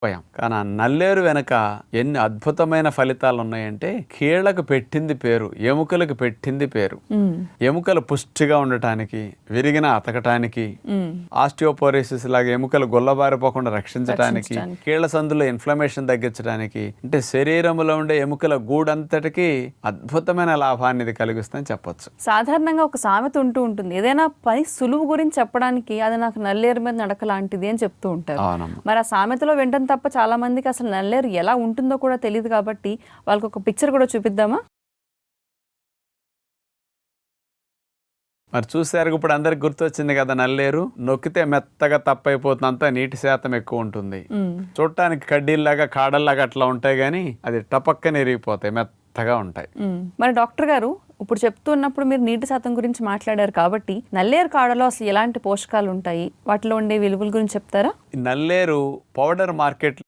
పోయాం. కానీ ఆ నల్లేరు వెనక ఎన్ని అద్భుతమైన ఫలితాలు ఉన్నాయంటే, కీళ్లకు పెట్టింది పేరు, ఎముకలకు పెట్టింది పేరు. ఎముకలు పుష్టిగా ఉండటానికి, విరిగిన అతకటానికి, ఆస్టియోపోరోసిస్ లాగా ఎముకలు గుల్లబారిపోకుండా రక్షించడానికి, కీళ్ల సందులో ఇన్ఫ్లమేషన్ తగ్గించడానికి, అంటే శరీరంలో ఉండే ఎముకల గూడంతటికి అద్భుతమైన లాభాన్ని ఇది కలిగిస్తుందని చెప్పొచ్చు. సాధారణంగా ఒక సామెత ఉంటూ ఉంటుంది, ఏదైనా పని సులువు గురించి చెప్పడానికి అది నాకు నల్లేరు మీద నడక లాంటిది అని చెప్తూ ఉంటారు. మరి ఆ సామెతలో వెంటనే తప్ప చాలా మందికి అసలు నల్లేరు ఎలా ఉంటుందో కూడా తెలియదు. కాబట్టి వాళ్ళకి ఒక పిక్చర్ కూడా చూపిద్దామా? మరి చూసారు, ఇప్పుడు అందరికి గుర్తొచ్చింది కదా, నల్లేరు నొక్కితే మెత్తగా తప్పైపోతుంది, అంతా నీటి శాతం ఎక్కువ ఉంటుంది. చూడటానికి కడ్డీల్లాగా కాడల్లాగా అట్లా ఉంటాయి, కానీ అది టపక్కన ఎరిగిపోతాయి, మెత్తగా ఉంటాయి. మరి డాక్టర్ గారు, ఇప్పుడు చెప్తున్నప్పుడు మీరు నీటి శాతం గురించి మాట్లాడారు కాబట్టి నల్లేరు కాడలో అసలు ఎలాంటి పోషకాలు ఉంటాయి, వాటిలో ఉండే విలువల గురించి చెప్తారా? నల్లేరు పౌడర్ మార్కెట్